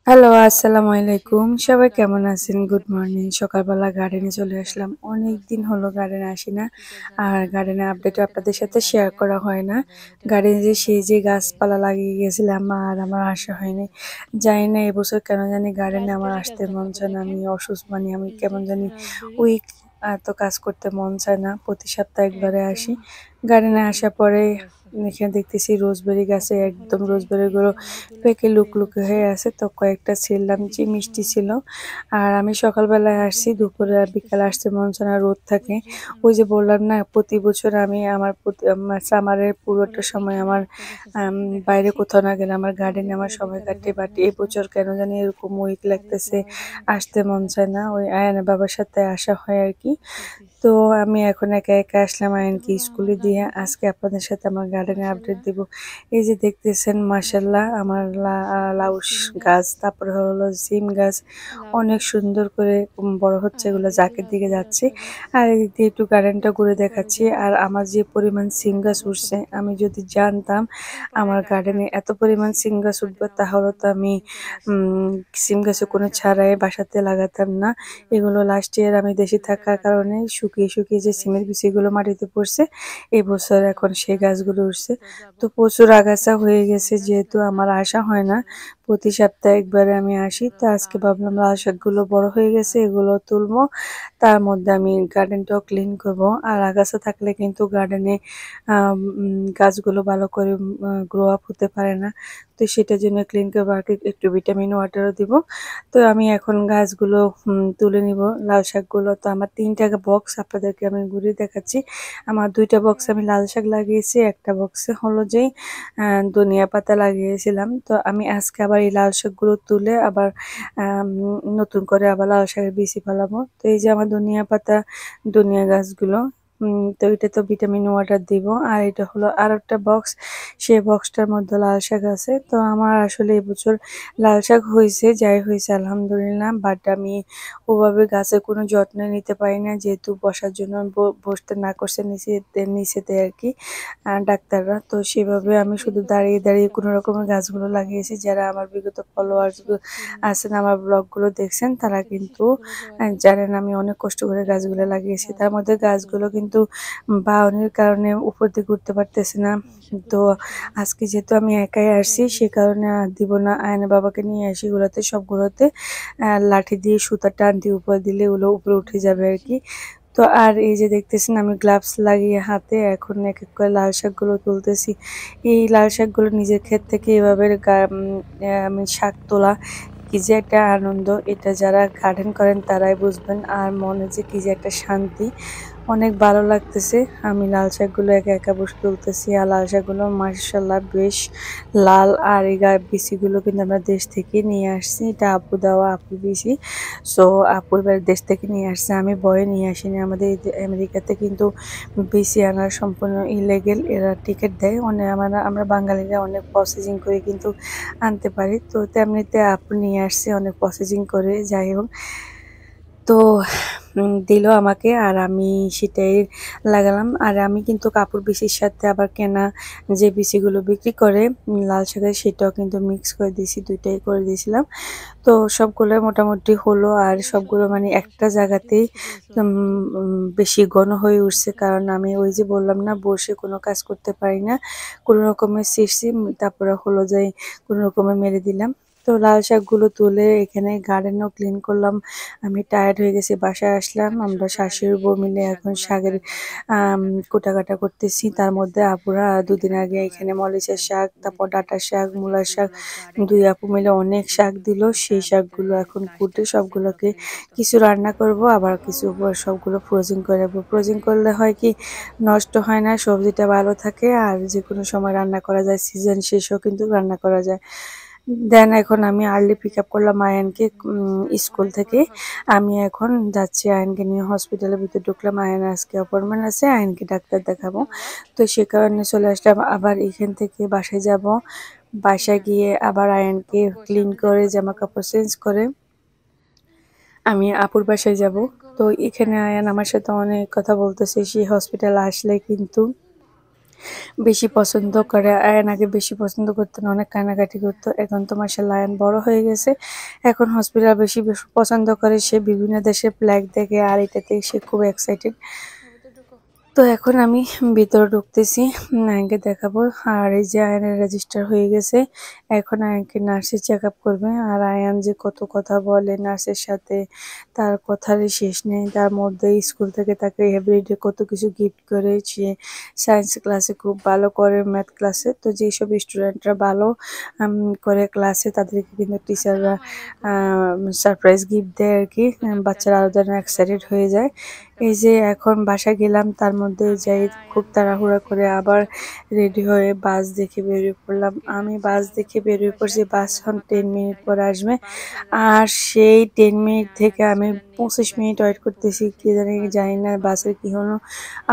Hello, আসসালামু আলাইকুম। সবাই কেমন আছেন? Good morning. সকালবেলা গার্ডেনে চলে আসলাম। অনেকদিন হলো গার্ডেনে আসি না। আর গার্ডেনের আপডেটও আপনাদের সাথে শেয়ার করা হয় না। গার্ডেনে যে সেই যে গাছপালা লাগিয়ে গেছিলাম আর আমার আসা হয়নি। জানি না এবছর কেন জানি গার্ডেনে আমার আসতে মন চায় না। আমি অসুস্থ মানে আমি কেমন জানি উইক। এত কাজ করতে মন চায় না। প্রতি সপ্তাহে একবারে আসি। গার্ডেনে আসার পরে এখানে দেখতেছি রোজবেরি গাছে একদম রোজবেরি গুলো পেকে লুকলুকে হয়ে আছে, তো কয়েকটা ছিললাম যে মিষ্টি ছিল। আর আমি সকালবেলায় আসছি, দুপুরে আর বিকালে আসতে মন চায় না, রোদ থাকে। ওই যে বললাম না, প্রতি বছর আমি আমার সামারের পুরোটা সময় আমার বাইরে কোথাও না গেলে আমার গার্ডেনে আমার সময় কাটে। বাট এবছর কেন জানি এরকম উইক লাগতেছে, আসতে মন চায় না। ওই আয়ানা বাবার সাথে আসা হয় আর কি। তো আমি এখন একা একা আসলাম আয়নকে স্কুলে দিয়ে। আজকে আপনাদের সাথে আমার গার্ডেনের আপডেট দিব। এই যে দেখতেছেন মাশাল্লাহ আমার লাউস গাছ, তারপরে হলো সিম গাছ অনেক সুন্দর করে বড় হচ্ছে, এগুলো জাকের দিকে যাচ্ছে। আর এদিক দিয়ে একটু গার্ডেনটা ঘুরে দেখাচ্ছি। আর আমার যে পরিমাণ সিম গাছ উঠছে, আমি যদি জানতাম আমার গার্ডেনে এত পরিমাণ সিম গাছ উঠবে তাহলে তো আমি সিম গাছে কোনো ছাড়াই বাসাতে লাগাতাম না। এগুলো লাস্ট ইয়ার আমি দেশে থাকার কারণে শুকিয়ে শুকিয়ে যে সিমের বিচিগুলো মাটিতে পড়ছে, এবছর এখন সেই গাছগুলো উঠছে। তো প্রচুর আগাছা হয়ে গেছে, যেহেতু আমার আসা হয় না, প্রতি সপ্তাহে একবারে আমি আসি। তো আজকে ভাবলাম লাল শাকগুলো বড় হয়ে গেছে, এগুলো তুলবো, তার মধ্যে আমি গার্ডেনটাও ক্লিন করব। আর আগাছা থাকলে কিন্তু গার্ডেনে গাছগুলো ভালো করে গ্রো আপ হতে পারে না। তো সেটার জন্য ক্লিন করবো, আর একটু ভিটামিন ওয়াটারও দিব। তো আমি এখন গাছগুলো তুলে নিব, লাল শাকগুলো। তো আমার 3টা বক্স আপনাদেরকে আমি ঘুরিয়ে দেখাচ্ছি। আমার 2টা বক্সে আমি লাল শাক লাগিয়েছি, একটা বক্সে হলো যেই ধনিয়া পাতা লাগিয়েছিলাম। তো আমি আজকে আবার এই লাল শাকগুলো তুলে আবার নতুন করে আবার লাল শাকের বিচি ফেলাবো। তো এই যে আমার ধনিয়া পাতা, ধনিয়া গাছগুলো, তো এটা তো ভিটামিন ওয়াটার দিব। আর এটা হলো আর একটা বক্স, সেই বক্সটার মধ্যে লাল শাক আছে। তো আমার আসলে এবছর লাল শাক হয়েছে, যাই হয়েছে আলহামদুলিল্লাহ। বাট আমি ওভাবে গাছের কোনো যত্ন নিতে পারি না, যেহেতু বসার জন্য বসতে না করছে নিচেতে আর কি ডাক্তাররা। তো সেভাবে আমি শুধু দাঁড়িয়ে দাঁড়িয়ে কোনো রকমের গাছগুলো লাগিয়েছি। যারা আমার বিগত ফলোয়ার্স আছেন, আমার ব্লগগুলো দেখছেন, তারা কিন্তু জানেন আমি অনেক কষ্ট করে গাছগুলো লাগিয়েছি। তার মধ্যে গাছগুলো কিন্তু বাউনির কারণে উপর দিকে উঠতে পারতেছে না। তো আজকে যেহেতু আমি একাই আসছি, সে কারণে আর দিব না, আয়না বাবাকে নিয়ে আসি। এগুলোতে সবগুলোতে লাঠি দিয়ে সুতা টান দিয়ে উপর দিলে ওগুলো উপরে উঠে যাবে আর কি। তো আর এই যে দেখতেছেন আমি গ্লাভস লাগিয়ে হাতে এখন এক এক করে লাল শাকগুলো তুলতেছি। এই লাল শাকগুলো নিজের ক্ষেত থেকে এভাবে আমি শাক তোলা কি যে একটা আনন্দ, এটা যারা গার্ডেন করেন তারাই বুঝবেন। আর মনে যে কি যে একটা শান্তি, অনেক ভালো লাগতেছে। আমি লাল শাকগুলো একা একা বসে তুলতেছি। আর লাল শাকগুলো মাশাআল্লাহ বেশ লাল। আর এই বিচিগুলো কিন্তু আমরা দেশ থেকে নিয়ে আসছি, এটা আপু দেওয়া আপুর বিচি। সো আপু এবার দেশ থেকে নিয়ে আসছে, আমি বয়ে নিয়ে আসিনি। আমাদের আমেরিকাতে কিন্তু বিচি আনার সম্পূর্ণ ইলিগেল, এরা টিকিট দেয়। অনেক আমরা বাঙালিরা অনেক প্রসেসিং করে কিন্তু আনতে পারি। তো তেমনিতে আপু নিয়ে আসছে অনেক প্রসেসিং করে, যাই হোক। তো দিল আমাকে, আর আমি সেটাই লাগালাম। আর আমি কিন্তু কাপড় বিচির সাথে আবার কেনা যে বিচিগুলো বিক্রি করে লাল শাকের, সেটাও কিন্তু মিক্স করে দিয়েছি, দুইটাই করে দিয়েছিলাম। তো সবগুলো মোটামুটি হলো। আর সবগুলো মানে একটা জায়গাতেই বেশি ঘন হয়ে উঠছে, কারণ আমি ওই যে বললাম না, বসে কোনো কাজ করতে পারি না। কোনো রকমের ছিঁড়ছি, তারপরে হলো যে কোনো রকমে মেরে দিলাম। তো লাল শাকগুলো তুলে এখানে গার্ডেনও ক্লিন করলাম। আমি টায়ার্ড হয়ে গেছি, বাসায় আসলাম। আমরা শাশুড়ি বউ মিলে এখন শাকের কুটাকাটা করতেছি। তার মধ্যে আপুরা 2 দিন আগে এখানে মরিচের শাক, তারপর ডাঁটার শাক, মূলার শাক, 2 আপু মিলে অনেক শাক দিল। সেই শাকগুলো এখন কুটে সবগুলোকে কিছু রান্না করব, আবার কিছু সবগুলো ফ্রোজিং করে রাখবো। ফ্রোজিং করলে হয় কি, নষ্ট হয় না, সবজিটা ভালো থাকে, আর যে কোনো সময় রান্না করা যায়, সিজন শেষও কিন্তু রান্না করা যায়। দেন এখন আমি আর্লি পিক আপ করলাম আয়ানকে স্কুল থেকে। আমি এখন যাচ্ছি আয়নকে নিয়ে, হসপিটালের ভিতরে ঢুকলাম। আয়ন আজকে অ্যাপয়েন্টমেন্ট আছে, আয়নকে ডাক্তার দেখাবো। তো সে কারণে চলে আসলাম। আবার এখান থেকে বাসায় যাব, বাসায় গিয়ে আবার আয়নকে ক্লিন করে জামা কাপড় চেঞ্জ করে আমি আপুর বাসায় যাব। তো এখানে আয়ান আমার সাথে অনেক কথা বলতেছে, সে হসপিটাল আসলে কিন্তু বেশি পছন্দ করে। আয়ান আগে বেশি পছন্দ করতো না, অনেক কান্নাকাটি করতো। এখন তো মাশাআল্লাহ আয়ান বড় হয়ে গেছে, এখন হসপিটাল বেশি পছন্দ করে। সে বিভিন্ন দেশের ফ্ল্যাগ দেখে আর এটাতে সে খুব এক্সাইটেড। তো এখন আমি ভিতরে ঢুকতেছি, আয়ানকে দেখাবো। আর এই যে আয়ানের রেজিস্টার হয়ে গেছে, এখন আয়ানকে নার্সে চেক আপ করবে। আর আয়ান যে কত কথা বলে নার্সের সাথে, তার কথারই শেষ নেই। তার মধ্যে স্কুল থেকে তাকে এভরিডে কত কিছু গিফট করে। সে সায়েন্স ক্লাসে খুব ভালো করে, ম্যাথ ক্লাসে। তো যেসব স্টুডেন্টরা ভালো করে ক্লাসে তাদেরকে কিন্তু টিচাররা সারপ্রাইজ গিফট দেয় আর কি। বাচ্চারা আরও যেন এক্সাইটেড হয়ে যায়। এই যে এখন বাসায় গেলাম, তার মধ্যে যাই খুব তাড়াহুড়া করে আবার রেডি হয়ে বাস দেখে বেরিয়ে পড়লাম। আমি বাস দেখে বেরিয়ে পড়ছি, বাস 10 মিনিট পরে আসবে। আর সেই 10 মিনিট থেকে আমি 25 মিনিট ওয়েট করতেছি, কি জানি না বাসের কি হলো।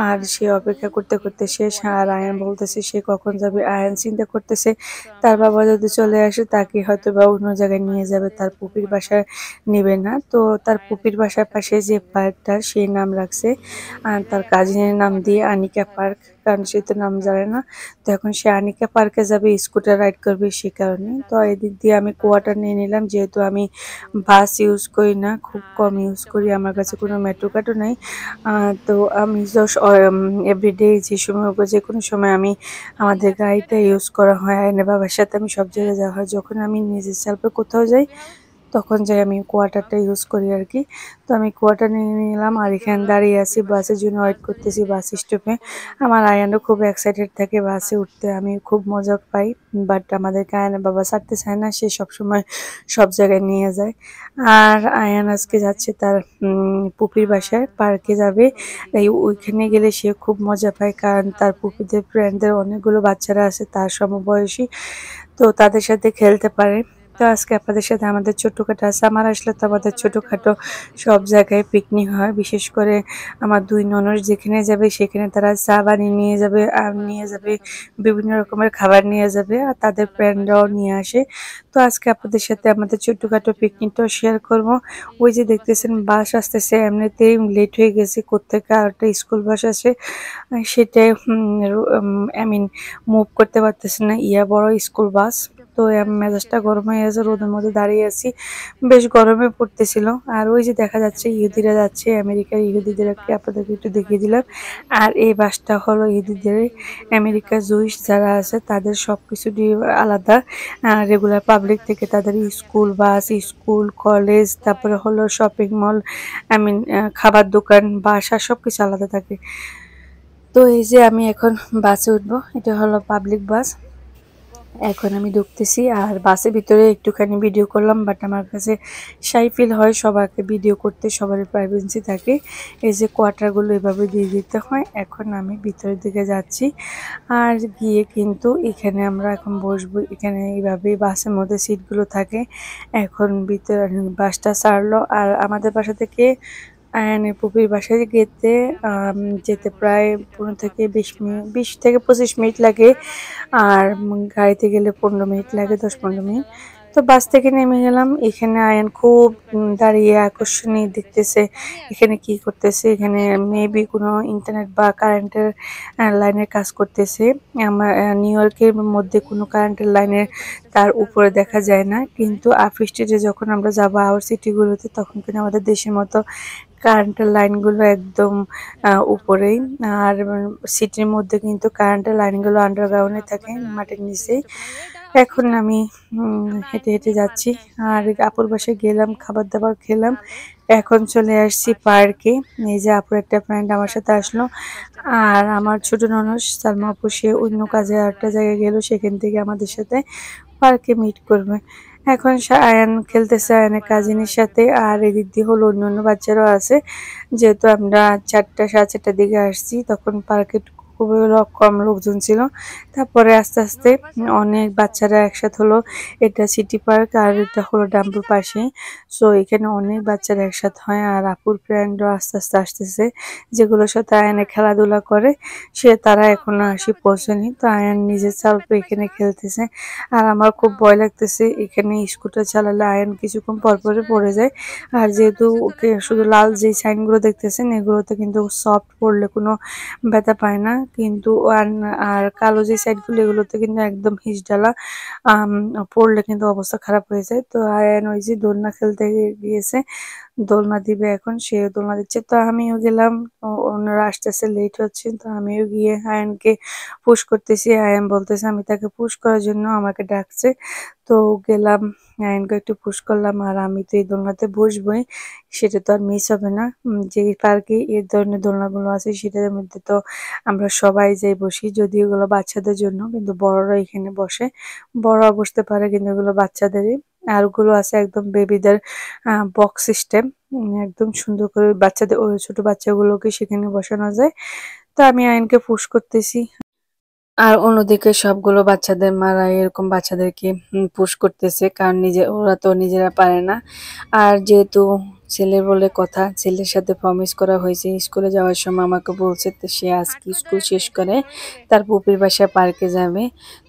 আর সে অপেক্ষা করতে করতে শেষ। আর আয়ান বলতেছে সে কখন যাবে। আয়ান চিন্তা করতেছে তার বাবা যদি চলে আসে তাকে হয়তো বা অন্য জায়গায় নিয়ে যাবে, তার পুপির বাসায় নেবে না। তো তার পুপির বাসার পাশে যে পার্কটা সেই নাম রাখছে, আর তার কাজিনের নাম দিয়ে আনিকা পার্ক, কারণ সে তো নাম জানে না। তো এখন সে আনিকা পার্কে যাবে, স্কুটার রাইড করবে সে কারণে। তো এদিক দিয়ে আমি কোয়াটার নিয়ে নিলাম, যেহেতু আমি বাস ইউজ করি না, খুব কম ইউজ করি, আমার কাছে কোনো মেট্রো কার্ডও নাই। তো আমি জাস্ট এভরিডে যে সময় হোক যে কোনো সময় আমি আমাদের গাড়িটা ইউজ করা হয়। আয়নের বাবার সাথে আমি সব জায়গায় যাওয়া হয়। যখন আমি নিজের সেলফে কোথাও যাই তখন যাই আমি কোয়াটারটা ইউজ করি আর কি। তো আমি কোয়াটার নিয়ে নিলাম আর এখানে দাঁড়িয়ে আছি, বাসের জন্য ওয়েট করতেছি বাস স্টপে। আমার আয়ানও খুব এক্সাইটেড থাকে বাসে উঠতে, আমি খুব মজা পাই। বাট আমাদেরকে আয়ানের বাবা ছাড়তে চায় না, সে সবসময় সব জায়গায় নিয়ে যায়। আর আয়ান আজকে যাচ্ছে তার পুপির বাসায়, পার্কে যাবে। এই ওইখানে গেলে সে খুব মজা পায়, কারণ তার পুপিদের ফ্রেন্ডদের অনেকগুলো বাচ্চারা আছে তার সমবয়সী, তো তাদের সাথে খেলতে পারে। তো আজকে আপনাদের সাথে আমাদের ছোটখাটো সামার আসলে তো আমাদের ছোটখাটো সব জায়গায় পিকনিক হয়। বিশেষ করে আমার 2 ননদ যেখানে যাবে সেখানে তারা চা বানিয়ে নিয়ে যাবে, আর নিয়ে যাবে বিভিন্ন রকমের খাবার নিয়ে যাবে, আর তাদের ফ্রেন্ডরাও নিয়ে আসে। তো আজকে আপনাদের সাথে আমাদের ছোটখাটো পিকনিকটাও শেয়ার করব। ওই যে দেখতেছেন বাস আসতেছে, এমনিতেই লেট হয়ে গেছে, কোত্থেকে আর একটা স্কুল বাস আসে, সেটাই আই মিন মুভ করতে পারতেছে না, বড় স্কুল বাস। তো মেজাজটা গরম হয়ে গেছে, রোদের মধ্যে দাঁড়িয়ে আছি, বেশ গরমে পড়তেছিল। আর ওই যে দেখা যাচ্ছে ইহুদিরা যাচ্ছে, আমেরিকার ইহুদিদেরকে আপনাদেরকে একটু দেখিয়ে দিলাম। আর এই বাসটা হলো ইহুদিদের, আমেরিকার জুইশ যারা আছে তাদের সব কিছু আলাদা। রেগুলার পাবলিক থেকে তাদের স্কুল বাস, স্কুল কলেজ, তারপরে হলো শপিং মল, আই মিন খাবার দোকান, বাসা সব কিছু আলাদা থাকে। তো এই যে আমি এখন বাসে উঠবো, এটা হলো পাবলিক বাস। এখন আমি ঢুকতেছি, আর বাসের ভিতরে একটুখানি ভিডিও করলাম, বাট আমার কাছে শাই ফিল হয় সবাইকে ভিডিও করতে, সবার প্রাইভেসি থাকে। এই যে কোয়ার্টারগুলো এভাবে দিয়ে দিতে হয়। এখন আমি ভিতরের দিকে যাচ্ছি, আর গিয়ে কিন্তু এখানে আমরা এখন বসবো। এখানে এইভাবেই বাসের মধ্যে সিটগুলো থাকে। এখন ভিতরে বাসটা ছাড়লো, আর আমাদের বাসা থেকে আয়ানের পুপির বাসায় যেতে প্রায় 15 থেকে 20 মিনিট, 20 থেকে 25 মিনিট লাগে। আর গাড়িতে গেলে 15 মিনিট লাগে, 10-15 মিনিট। তো বাস থেকে নেমে গেলাম। এখানে আয়ান খুব দাঁড়িয়ে আকর্ষণীয় দেখতেছে এখানে কি করতেছে। এখানে মেবি কোনো ইন্টারনেট বা কারেন্টের লাইনের কাজ করতেছে। আমার নিউ ইয়র্কের মধ্যে কোনো কারেন্টের লাইনের তার উপরে দেখা যায় না, কিন্তু আপ স্টেটে যখন আমরা যাবো আওয়ার সিটিগুলোতে, তখন কিন্তু আমাদের দেশের মতো কারেন্টের লাইনগুলো একদম উপরেই। আর সিটির মধ্যে কিন্তু কারেন্টের লাইনগুলো আন্ডারগ্রাউন্ডে থাকে, মাটির নিচে। এখন আমি হেঁটে হেঁটে যাচ্ছি, আর আপুর বাসায় গেলাম, খাবার দাবার খেলাম। এখন চলে আসছি পার্কে। এই যে আপুর একটা ফ্রেন্ড আমার সাথে আসলো, আর আমার ছোট ননদ সালমা আপু সে অন্য কাজে একটা জায়গায় গেল, সেখান থেকে আমাদের সাথে পার্কে মিট করবে। এখন আয়ান খেলতেছে আয়ানের কাজিনের সাথে, আর এদিক দিয়ে হলো অন্য বাচ্চারাও আছে। যেহেতু আমরা 4টা, 4:30টার দিকে আসছি, তখন পার্কে খুবই কম লোকজন ছিল। তারপরে আস্তে আস্তে অনেক বাচ্চারা একসাথে হলো। এটা সিটি পার্ক, আর এটা হলো ডাম্বুর পাশে। সো এখানে অনেক বাচ্চারা একসাথে হয়, আর আপুর ফ্রেন্ডও আস্তে আস্তে আসতেছে, যেগুলোর সাথে আয়ানে খেলাধুলা করে তারা এখনো আসি পৌঁছায়নি। তো আয়ান নিজের চালপে এখানে খেলতেছে, আর আমার খুব ভয় লাগতেছে। এখানে স্কুটার চালালে আয়ান কিছুক্ষণ পরপরে পড়ে যায়। আর যেহেতু ওকে শুধু লাল যে সাইনগুলো দেখতেছেন এগুলোতে কিন্তু সফট পড়লে কোনো ব্যথা পায় না, কিন্তু আর কালো যে সাইডগুলো এগুলোতে কিন্তু একদম হিজড়ালা, পড়লে কিন্তু অবস্থা খারাপ হয়ে যায়। তো আয়ান ওই যে দোলনা খেলতে গিয়েছে, দোলনা দিবে এখন, সে দোলনা দিচ্ছে। তো আমিও গেলাম, ওনারা আসতেছে, লেট হচ্ছে, তো আমিও গিয়ে আয়ানকে পুশ করতেছি। আয়ান বলতেছে আমি তাকে পুশ করার জন্য আমাকে ডাকছে। তো গেলাম, আয়ানকে একটু পুশ করলাম। আর আমি তো এই দোলনাতে বসবই, সেটা তো আর মিস হবে না। যে পার্কে এই ধরনের দোলনাগুলো আছে সেটার মধ্যে তো আমরা সবাই যাই বসি, যদিও এগুলো বাচ্চাদের জন্য, কিন্তু বড়রা এখানে বসে, বড়রা বসতে পারে, কিন্তু এগুলো বাচ্চাদেরই। আর ওগুলো আছে একদম বেবিদের বক্স সিস্টেম, একদম সুন্দর করে বাচ্চাদের, ওই ছোট বাচ্চাগুলোকে সেখানে বসানো যায়। তো আমি আয়নকে পুশ করতেছি, আর অন্যদিকে সবগুলো বাচ্চাদের মারা এরকম বাচ্চাদেরকে পুশ করতেছে, কারণ ওরা তো নিজেরা পারে না। আর যেহেতু ছেলে বলে কথা, ছেলের সাথে প্রমিস করা হয়েছে স্কুলে যাওয়ার সময় আমাকে বলছে, তো সে আজকে স্কুল শেষ করে তার পুপির বাসায় পার্কে যাবে।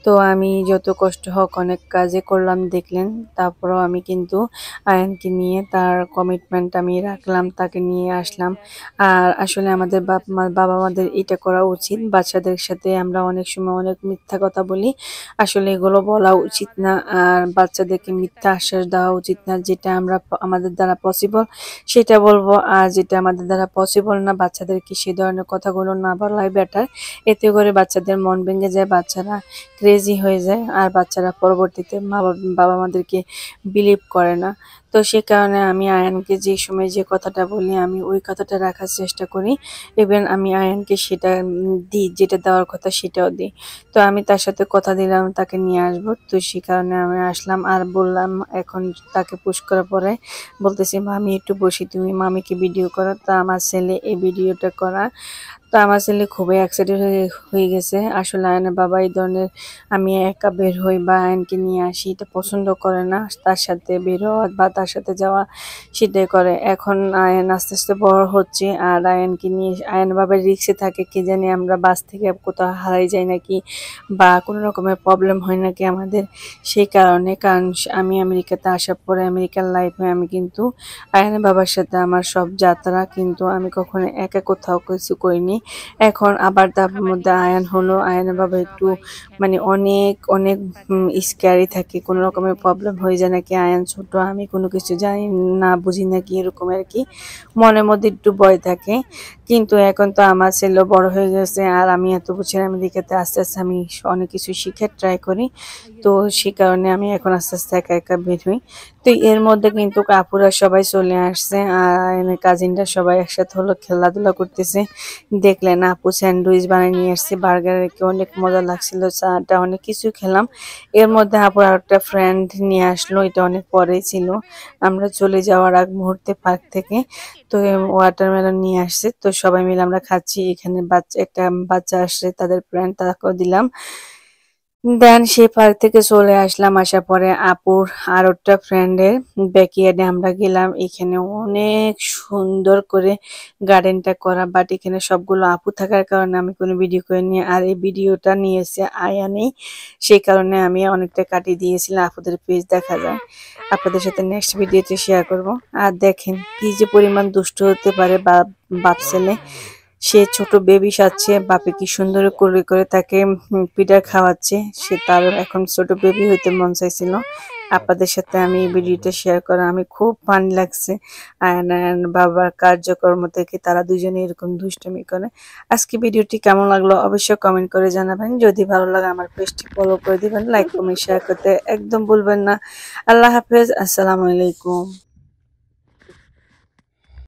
তো আমি যত কষ্ট হোক অনেক কাজে করলাম দেখলেন, তারপরেও আমি কিন্তু আয়নকে নিয়ে তার কমিটমেন্ট আমি রাখলাম, তাকে নিয়ে আসলাম। আর আসলে আমাদের বাবা মাদের এটা করা উচিত, বাচ্চাদের সাথে আমরা অনেক সময় অনেক মিথ্যা কথা বলি, আসলে এগুলো বলা উচিত না। আর বাচ্চাদেরকে মিথ্যা আশ্বাস দেওয়া উচিত না, যেটা আমাদের দ্বারা পসিবল সেটা বলবো, আর যেটা আমাদের দ্বারা পসিবল না বাচ্চাদেরকে সে ধরনের কথাগুলো না বলাই বেটার। এতে করে বাচ্চাদের মন ভেঙে যায়, বাচ্চারা ক্রেজি হয়ে যায়, আর বাচ্চারা পরবর্তীতে বাবা মাদেরকে বিলিভ করে না। তো সে কারণে আমি আয়ানকে যে সময় যে কথাটা বলি আমি ওই কথাটা রাখার চেষ্টা করি। ইভেন আমি আয়ানকে সেটা দিই, যেটা দেওয়ার কথা সেটাও দিই। তো আমি তার সাথে কথা দিলাম তাকে নিয়ে আসবো, তো সে কারণে আমি আসলাম। আর বললাম এখন তাকে পুশ করার পরে বলতেছি মামি একটু বসি, তুমি মামিকে ভিডিও করো। তো আমার ছেলে এই ভিডিওটা করা, তো আমার ছেলে খুবই এক্সাইটেড হয়ে গেছে। আসলে আয়নের বাবা এই ধরনের আমি একা বের হই বা আয়নকে নিয়ে আসি এটা পছন্দ করে না, তার সাথে বের হওয়া বা তার সাথে যাওয়া সেটাই করে। এখন আয়ন আস্তে আস্তে বড় হচ্ছে, আর আয়নকে নিয়ে আয়ন বাবার রিক্সে থাকে, কি জানি আমরা বাস থেকে কোথাও হারাই যাই নাকি বা কোনো রকমের প্রবলেম হয় নাকি আমাদের, সেই কারণে। কারণ আমি আমেরিকাতে আসার পরে আমেরিকার লাইফে আমি কিন্তু আয়নের বাবার সাথে আমার সব যাত্রা, কিন্তু আমি কখনো একা কোথাও কিছু করিনি। এখন আবার তার মধ্যে আয়ান হলো, আয়ানের বাবা একটু মানে অনেক অনেক স্ক্যারি থাকে, কোনো রকমের প্রবলেম হয়ে যায় নাকি, আয়ান ছোট আমি কোনো কিছু জানি না বুঝি নাকি, এরকম আর কি মনের মধ্যে একটু ভয় থাকে। কিন্তু এখন তো আমার ছেলে বড় হয়ে গেছে, আর আমি এত বছর আমেরিকাতে আস্তে আস্তে আমি অনেক কিছু শিখে ট্রাই করি। তো সে কারণে আমি এখন আস্তে আস্তে একা একা বের হই। তো এর মধ্যে কিন্তু কাপুরা সবাই চলে আসছে, আর কাজিনরা সবাই একসাথে হলো খেলাধুলা করতেছে। দেখলেন আপু স্যান্ডউইচ বানিয়ে নিয়ে আসছে, বার্গার অনেক মজা লাগছিল, চাটা অনেক কিছু খেলাম। এর মধ্যে আপুর আর একটা ফ্রেন্ড নিয়ে আসলো, এটা অনেক পরে ছিল, আমরা চলে যাওয়ার আগ মুহূর্তে পার্ক থেকে। তো ওয়াটারমেলন নিয়ে আসছে, তো সবাই মিলে আমরা খাচ্ছি। এখানে একটা বাচ্চা আসছে, তাদের ফ্রেন্ড তাকেও দিলাম। দেন সেই পার্ক থেকে চলে আসলাম, আসার পরে আপুর আর একটা ফ্রেন্ডের ব্যাকইয়ার্ডে আমরা গেলাম। এখানে অনেক সুন্দর করে গার্ডেনটা করা, বাট এখানে সবগুলো আপু থাকার কারণে আমি কোনো ভিডিও করিনি। আর এই ভিডিওটা নিয়েছে আয়ানেই, সেই কারণে আমি অনেকটা কাটিয়ে দিয়েছিলাম, আপুদের পেজ দেখা যায়। আপনাদের সাথে নেক্সট ভিডিওতে শেয়ার করব। আর দেখেন কি যে পরিমাণ দুষ্ট হতে পারে বাপ ছেলে, সে ছোট বেবি সাজছে, বাপে কি সুন্দর করে করে তাকে পিঠা খাওয়াচ্ছে। সে তার এখন ছোট বেবি হইতে মন চাইছিল। আপনাদের সাথে আমি এই ভিডিওটা শেয়ার করা আমি খুব ফান লাগছে। আয়ন বাবার কার্যকর্ম থেকে তারা দুজনে এরকম দুষ্টুমি করে। আজকে ভিডিওটি কেমন লাগলো অবশ্যই কমেন্ট করে জানাবেন। যদি ভালো লাগে আমার পেজটি ফলো করে দিবেন, লাইক কমেন্ট শেয়ার করতে একদম ভুলবেন না। আল্লাহ হাফেজ, আসসালামু আলাইকুম।